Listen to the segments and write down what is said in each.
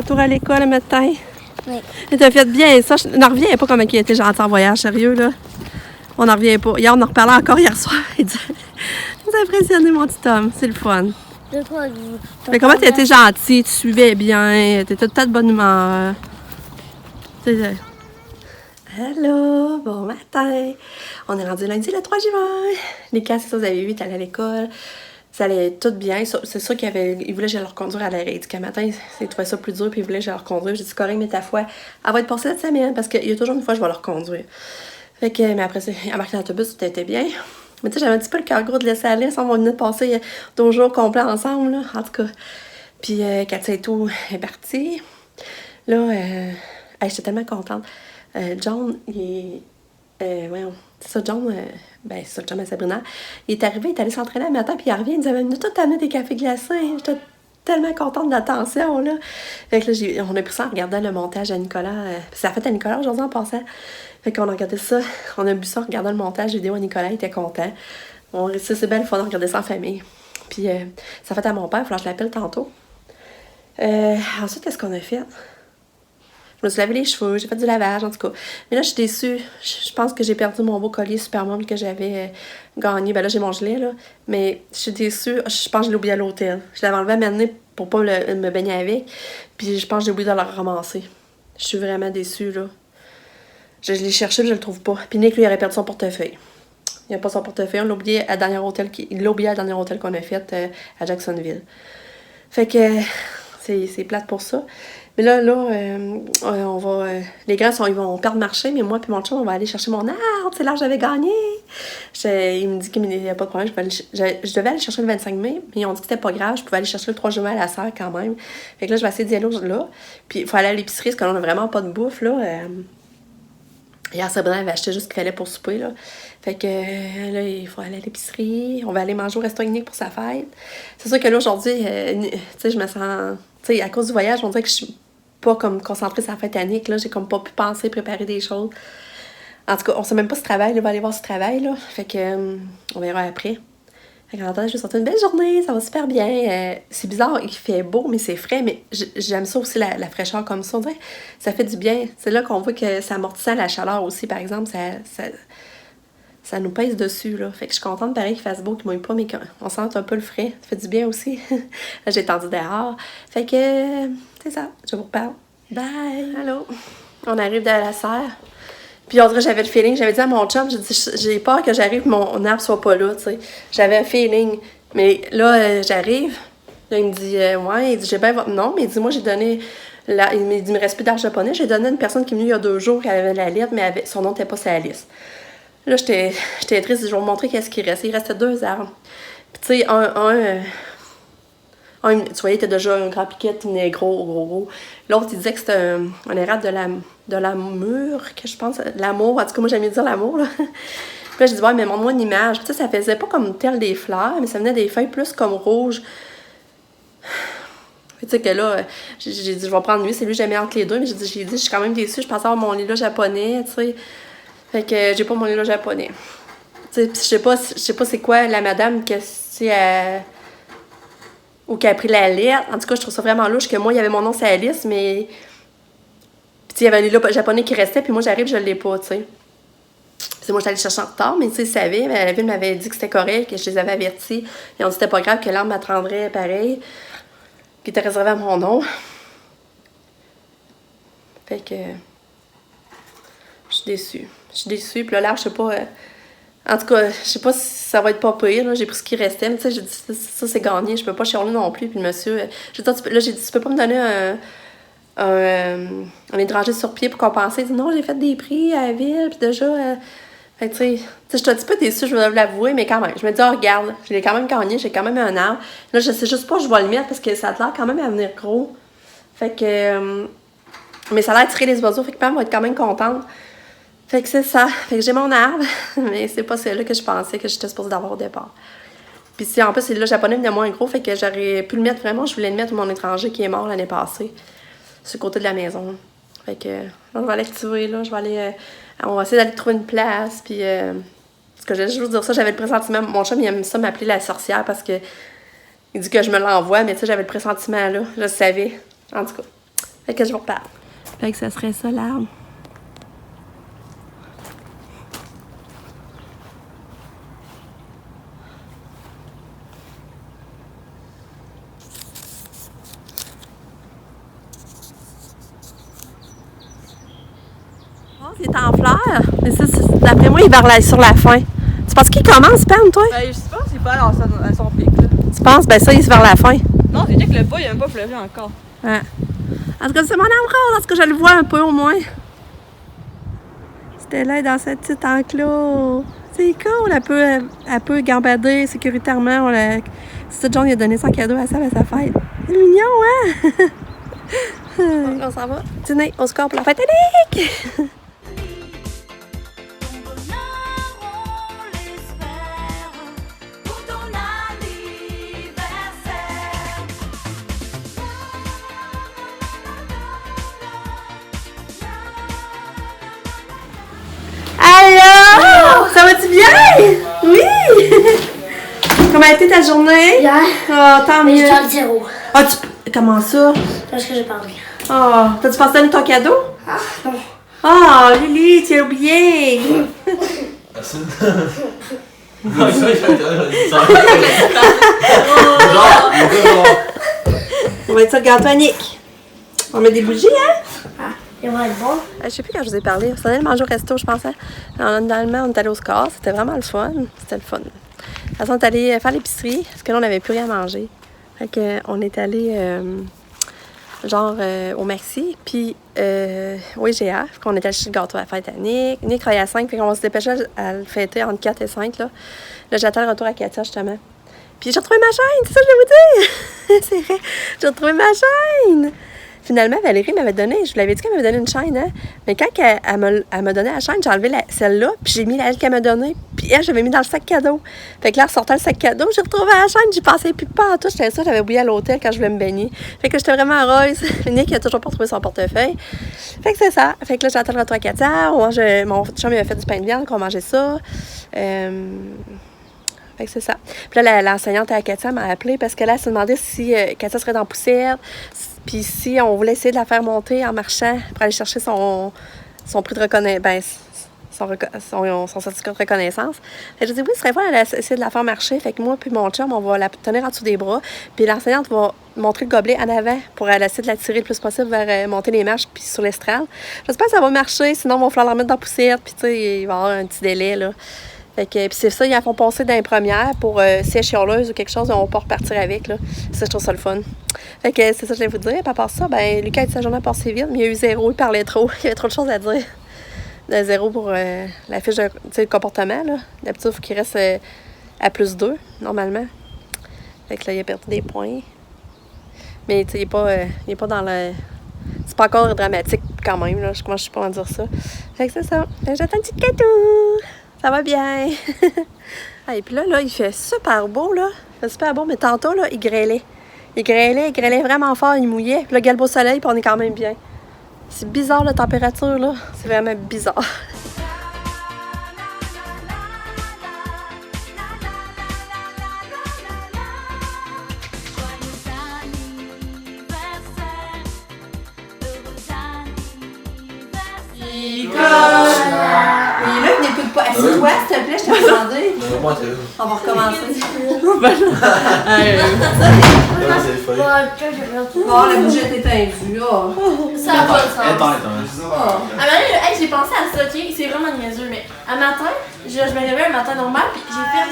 retour à l'école le matin. Oui. Et t'as fait bien ça. Je n'en reviens pas comment il était gentil en voyage, sérieux, là. On n'en revient pas. Hier, on en reparlait encore hier soir. Il dit, vous impressionnez mon petit homme. C'est le fun. Mais comment tu étais gentil, tu suivais bien, tu étais tout le temps de bonne humeur. Allô, bon matin. On est rendu lundi le 3 juin. Les cas, c'est ça, vous avez vu, t'allais à l'école. Ça allait tout bien. C'est sûr qu'il voulait que j'aille leur conduire à l'arrêt. Il dit qu'un matin, il trouvait ça plus dur, puis il voulait que j'aille leur conduire. J'ai dit, correct, mais ta foi, elle va être passée cette semaine, parce qu'il y a toujours une fois que je vais leur conduire. Fait que, mais après, embarqué dans l'autobus, tout était bien. Mais tu sais, j'avais un petit peu le cœur gros de laisser aller. On venait de passer 2 jours complets ensemble, là, en tout cas. Puis, Katia et tout est partie. Là, j'étais tellement contente. John, il est... voyons, c'est ça, John... c'est ça, John et Sabrina. Il est arrivé, il est allé s'entraîner le matin, puis il revient, il nous avait tout amené des cafés glacés. J'étais tellement contente de l'attention, là. Fait que là, on a pris ça en regardant le montage à Nicolas. C'est la fête à Nicolas aujourd'hui en passant. Fait qu'on a regardé ça, on a bu ça en regardant le montage vidéo à Nicolas, il était content. C'est bien le fun de regarder ça en famille. Puis, ça fait à mon père, il faut que je l'appelle tantôt. Ensuite, qu'est-ce qu'on a fait? Je me suis lavé les cheveux, j'ai fait du lavage, en tout cas. Mais là, je suis déçue. Je pense que j'ai perdu mon beau collier Supermom que j'avais gagné. Ben là, j'ai mon gilet, là. Mais je suis déçue. Je pense que je l'ai oublié à l'hôtel. Je l'avais enlevé à m'amener pour pas me baigner avec. Puis je pense que j'ai oublié de le ramasser. Je suis vraiment déçue, là. Je l'ai cherché, mais je le trouve pas. Puis Nick, lui, il aurait perdu son portefeuille. Il n'a pas son portefeuille. On l'a oublié à dernier hôtel qu'on a fait à Jacksonville. Fait que c'est plate pour ça. Mais là, on va... les grands, ils vont perdre marché, mais moi et mon chum, on va aller chercher mon arbre. C'est là que j'avais gagné. Il me dit qu'il n'y a pas de problème. Je devais aller chercher le 25 mai, mais ils ont dit que c'était pas grave. Je pouvais aller chercher le 3 juin à la serre quand même. Fait que là, je vais essayer d'y aller là. Puis il faut aller à l'épicerie, parce qu'on n'a vraiment pas de bouffe, là. Hier, Sabrina avait acheté juste ce qu'il fallait pour souper, là. Fait que là, il faut aller à l'épicerie. On va aller manger au resto unique pour sa fête. C'est sûr que là, aujourd'hui, tu sais, je me sens... Tu sais, à cause du voyage, on dirait que je suis pas comme concentrée sur la fête à Nick, là. J'ai comme pas pu penser, préparer des choses. En tout cas, on sait même pas ce travail, là. On va aller voir ce travail, là. Fait que, on verra après. Fait qu'en attendant, je vais sortir une belle journée, ça va super bien. C'est bizarre, il fait beau, mais c'est frais, mais j'aime ça aussi, la fraîcheur comme ça. On dirait ça fait du bien. C'est là qu'on voit que ça amortissant la chaleur aussi, par exemple. Ça nous pèse dessus, là. Fait que je suis contente, pareil, qu'il fasse beau, qu'il mouille pas, mais qu'on sente un peu le frais. Ça fait du bien aussi. Là, j'ai tendu dehors. Fait que, c'est ça. Je vous reparle. Bye! Allô? On arrive de la serre. Puis on dirait que j'avais le feeling. J'avais dit à mon chum, j'ai peur que j'arrive et mon arbre soit pas là, tu sais. J'avais un feeling. Mais là, j'arrive. Là, il me dit, ouais, il dit, j'ai bien votre nom. Mais il dit, moi, j'ai donné... il me dit, il me reste plus d'arbre japonais. J'ai donné à une personne qui est venue il y a 2 jours, qui avait la lettre, mais son nom n'était pas sur la liste. Là, j'étais triste, je vais vous montrer qu'est-ce qu'il reste. Il restait 2 arbres. Puis, tu sais, tu voyais, il était déjà un grand piquet, il venait gros. L'autre, il disait que c'était un érable de l'amour, que je pense, l'amour. En tout cas, moi, j'aime mieux dire l'amour, là. Puis là, j'ai dit, ouais, mais montre-moi une image. Puis, tu sais, ça faisait pas comme tel des fleurs, mais ça venait des feuilles plus comme rouges. Puis, tu sais, que là, j'ai dit, je vais prendre lui, c'est lui, j'aimais entre les deux, mais j'ai dit, je suis quand même déçue, je pensais avoir mon lila japonais, tu sais. Fait que j'ai pas mon lila japonais. Tu sais, je sais pas c'est quoi la madame que c'est ou qui a pris la lettre. En tout cas, je trouve ça vraiment louche que moi, il y avait mon nom sur la liste, mais puis il y avait un lila japonais qui restait, puis moi, j'arrive, je l'ai pas, tu sais. Puis moi, j'allais chercher en retard, mais tu sais, ils savaient, la ville m'avait dit que c'était correct, que je les avais avertis. Ils ont dit que c'était pas grave, que l'arbre m'attendrait pareil, qui était réservé à mon nom. Fait que je suis déçue. Puis là, l'arbre, je sais pas... en tout cas, je sais pas si ça va être pas pire. Là. J'ai pris ce qui restait. Mais tu sais, j'ai dit, ça, c'est gagné. Je peux pas chialer non plus. Puis le monsieur... j'ai dit, tu peux pas me donner un étranger sur pied pour compenser. Il dit, non, j'ai fait des prix à la ville. Puis déjà... fait que tu sais, je suis un petit peu déçue, je vais l'avouer. Mais quand même, je me dis, oh, regarde, je l'ai quand même gagné. J'ai quand même un arbre. Là, je sais juste pas où je vais le mettre parce que ça a l'air quand même à venir gros. Fait que... mais ça a l'air d'attirer les oiseaux. Fait que maman va être quand même contente. Fait que c'est ça. Fait que j'ai mon arbre, mais c'est pas celle-là que je pensais que j'étais supposée d'avoir au départ. Puis si en plus, c'est le japonais venait moins gros, fait que j'aurais pu le mettre vraiment. Je voulais le mettre mon étranger qui est mort l'année passée, sur le côté de la maison. Fait que là, je vais l'activer, là. Je vais aller... on va essayer d'aller trouver une place, puis... parce que je vais juste vous dire ça, j'avais le pressentiment... Mon chum, il aime ça m'appeler la sorcière parce que... il dit que je me l'envoie, mais tu sais, j'avais le pressentiment, là. Je le savais. En tout cas. Fait que je vous reparle. Fait que ça serait ça l'arbre. Il est en fleurs, mais ça, d'après moi, il va sur la fin. Tu penses qu'il commence, Pam, toi? Ben, je pense qu'il est pas à son pic, là. Tu penses? Ben ça, il est vers la fin. Non, c'est dire que le pas, il a même pas fleuri encore. Ouais. En tout cas, c'est mon arbre rose, parce que je le vois un peu au moins. C'était là dans cette petite enclos. C'est cool, elle peut gambader sécuritairement. C'est John, il a donné son cadeau à Sam à sa fête. C'est mignon, hein? On s'en va dîner au score pour la fête Annick! Alors, ça va-tu bien? Oui! Comment a été ta journée? Hier, Oh, tant mieux. j'étais en 0. Ah, comment ça? Parce que j'ai parlé. Oh, t'as-tu pensé donner ton cadeau? Ah, non. Oh, Lily, tu as oublié! Personne. Non, ça, genre, On va être ça le gâteau Annick. On met des bougies, hein? Ah, il va être bon. Je sais plus quand je vous ai parlé. On s'en allait manger au resto, je pensais. Finalement, on est allé au score. C'était vraiment le fun. C'était le fun. De toute façon, on est allé faire l'épicerie parce que là, on n'avait plus rien à manger. Fait que, on est allé au Maxi. Puis au IGA. Fait qu'on est allé chercher le gâteau à la fête à Nick. Nick travaille à 5. Fait qu'on va se dépêcher à le fêter entre 4 et 5. Là, j'attends le retour à Katia, justement. Puis j'ai retrouvé ma chaîne, c'est ça que je voulais vous dire! C'est vrai, j'ai retrouvé ma chaîne! Finalement, Valérie m'avait donné, je vous l'avais dit qu'elle m'avait donné une chaîne, hein? Mais quand elle m'a donné la chaîne, j'ai enlevé celle-là, puis j'ai mis elle qu'elle m'a donnée, puis elle, j'avais mis dans le sac cadeau. Fait que là, en sortant le sac cadeau, j'ai retrouvé la chaîne, j'y pensais plus pas en tout. J'étais ça, j'avais oublié à l'hôtel quand je voulais me baigner. Fait que j'étais vraiment heureuse. Nick, il a toujours pas retrouvé son portefeuille. Fait que c'est ça. Fait que là, j'attends le retour à Katia. Mon chum, il avait fait du pain de viande, qu'on mangeait ça. Fait que c'est ça. Puis là, l'enseignante à Katia m'a appelée parce que là, elle se demandait si Katia serait dans la poussière. Puis si on voulait essayer de la faire monter en marchant pour aller chercher son prix de reconnaissance, son certificat de reconnaissance. Fait que j'ai dit oui, ce serait fun d'aller essayer de la faire marcher. Fait que moi puis mon chum, on va la tenir en dessous des bras. Puis l'enseignante va montrer le gobelet en avant pour essayer de la tirer le plus possible vers monter les marches puis sur l'estrade. J'espère que ça va marcher, sinon on va falloir la remettre dans la poussière. Puis tu sais, il va y avoir un petit délai là. Fait que, puis c'est ça, ils la font passer dans les premières pour si elle est chialeuse ou quelque chose, on peut repartir avec. Là. Ça, je trouve ça le fun. Fait que c'est ça que je voulais vous dire. Puis à part ça, ben Lucas a dit sa journée a passé vite, mais il y a eu 0, il parlait trop. Il y avait trop de choses à dire. De 0 pour la fiche de comportement. Là. D'habitude, il faut qu'il reste à plus 2, normalement. Fait que là, il a perdu des points. Mais tu sais, il est pas dans le... C'est pas encore dramatique quand même, là. Comment je sais pas comment dire ça. Fait que c'est ça. Fait que j'attends un petit cadeau. Ça va bien. Ah, et puis là, il fait super beau, là. Il fait super beau, mais tantôt, là, il grêlait. Il grêlait vraiment fort, il mouillait. Puis là, il y a le beau soleil, puis on est quand même bien. C'est bizarre, la température, là. C'est vraiment bizarre. Mais là, il n'écoute pas. Assieds-toi, s'il te plaît, je t'ai demandé. On va recommencer. Bon, la bouchette est invue. Ça a pas de sens. Attends. Ah, mais là, j'ai pensé à ça, ok? C'est vraiment niaiseux, mais un matin, je me réveille un matin normal, puis j'ai fait.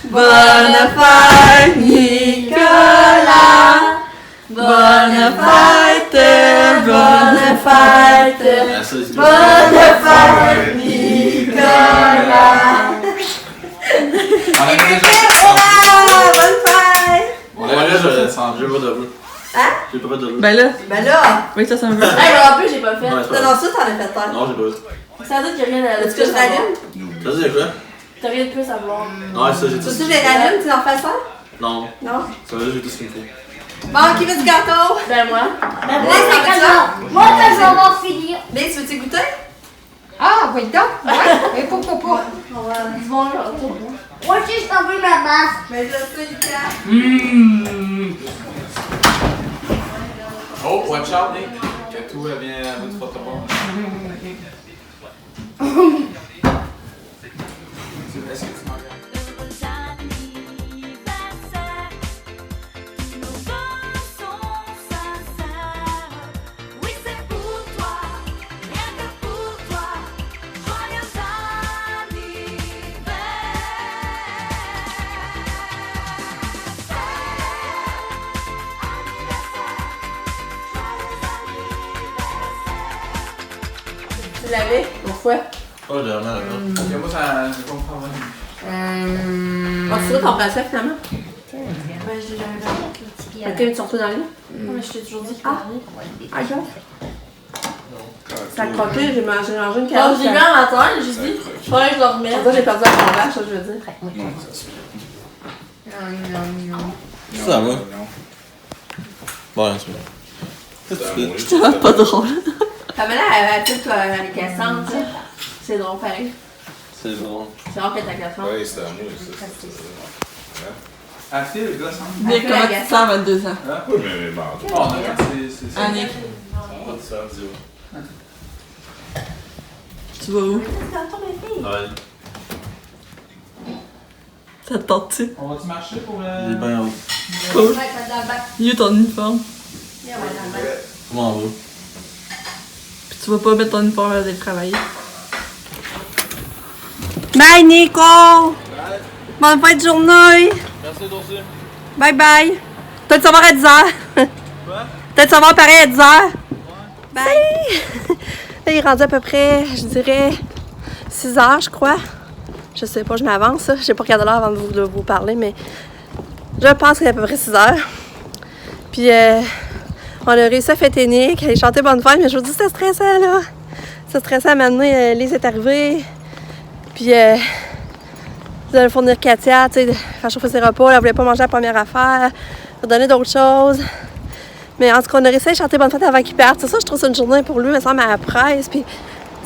Bonne fête, Nicolas! Bonne fête, bonne fête, bonne fête, Nicolas! Bonne fête! Bon, là, j'ai pas de bleu. Hein? J'ai pas fait de bleu. Ben là, oui, ça me veut. Hey, mais en plus, j'ai pas fait. Ouais, c'est pas Non, grave. ça, t'en as fait peur. Non, j'ai pas vu. Ça veut dire qu'il y a rien à Est-ce que je rallume? T'as dit quoi? T'as rien de plus à vouloir. Non, ça, j'ai Tu tout veux que je les rallume? Tu en fais ça? Non, Non? ça veut dire j'ai tout ce qu'il me faut. Bon, qui veut du gâteau? Ben, moi. Ben, moi, c'est comme ça. Moi, quand je vais avoir fini. Lise, veux-tu goûter? Ah, oui, donc, ouais, et pourquoi pas? On va... Du bon gâteau. Moi aussi, je t'envoie ma masse. Mais je sais, Lucas. Oh, watch out, Nick. Tout vient à bout de photobombe. Est-ce que tu m'en regardes? Tu l'avais, une fois. Oh, j'ai vraiment là. Ok, moi, ça me comprend pas. Ah, tu veux ton bracelet finalement? Ouais, j'ai un Ok, tu te retrouves dans le lit? Non, mais je t'ai toujours dit qu'il arrive. Ah, ok. Ça a croqué, j'ai mangé une Oh, carotte. j'ai vu un matin, j'ai dit, faudrait que je le remette. Moi, j'ai perdu la combat, ça, je veux dire. Ça va. Bon, c'est bon. Qu'est-ce que tu fais? C'est vraiment pas drôle. Pamela, elle a toute les cassantes, tu sais. C'est drôle, pareil. C'est bon. C'est rare que ta cassante. Oui, c'est à moi, ça. Ah, c'est le gars, ça. Nick, comment tu te sens à 22 ans? Oui, mais bon. Oh, non, c'est. Ah, Nick, Pas de faire, dis-moi. tu vas où? Ouais. Ça te tente-tu? On va-tu marcher pour Il est le. bien haut. Cool. Il est ton uniforme. Comment on va? Puis tu vas pas mettre ton uniforme à aller travailler. Bye, Nico! Bonne fin de journée! Merci, toi aussi. Bye bye! Peut-être savoir à 10h. Quoi? Peut-être savoir pareil à 10h. Bye! Là, il est rendu à peu près, je dirais, 6h, je crois. Je sais pas, je m'avance. Je sais pas regardé l'heure avant de vous parler, mais je pense qu'il est à peu près 6h. Puis, on a réussi à fêter Nick, aller chanter Bonne Fête, mais je vous dis, c'était stressant, là. C'était stressant à m'amener. Lise est arrivée. Puis, vous allez fournir Katia, tu sais, faire chauffer ses repas. Elle voulait pas manger la première affaire. Elle donner d'autres choses. Mais en tout cas, on a réussi à chanter Bonne Fête avant qu'il parte. C'est ça, je trouve que c'est une journée pour lui, me semble, à la presse. Puis, tu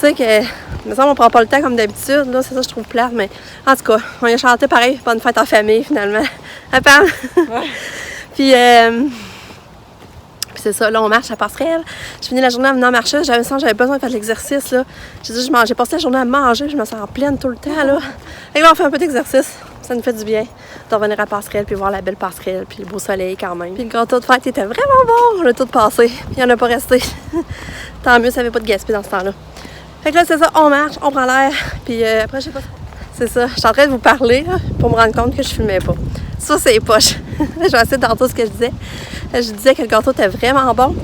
sais, que, me semble, on prend pas le temps comme d'habitude. Là, c'est ça, je trouve plate. Mais en tout cas, on a chanté pareil, Bonne Fête en famille, finalement. À Pam? Ouais. Puis, c'est ça, là, on marche à Passerelle. J'ai fini la journée en venant marcher. J'avais besoin de faire de l'exercice, là. J'ai passé la journée à manger, je me sens pleine tout le temps, là. Et là, on fait un peu d'exercice. Ça nous fait du bien de revenir à Passerelle, puis voir la belle Passerelle, puis le beau soleil quand même. Puis le gâteau de fête était vraiment bon. On a tout passé, puis il n'y en a pas resté. Tant mieux, ça n'avait pas de gaspillage dans ce temps-là. Fait que là, c'est ça, on marche, on prend l'air, puis après, je sais pas. C'est ça, je suis en train de vous parler, là, pour me rendre compte que je filmais pas. Ça, c'est poche. Je vais essayer d'entendre ce que je disais. Je disais que le gâteau était vraiment bon.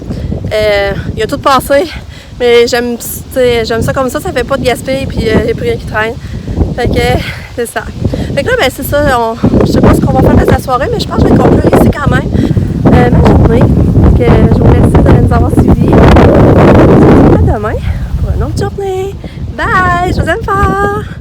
Il a tout passé, mais j'aime ça comme ça fait pas de gaspillage, puis il n'y a plus rien qui traîne. Fait que c'est ça. Fait que là, ben c'est ça, je sais pas ce qu'on va faire de la soirée, mais je pense que je vais conclure ici quand même ma journée. Fait que je vous remercie de nous avoir suivis. À demain pour une autre journée. Bye! Je vous aime fort!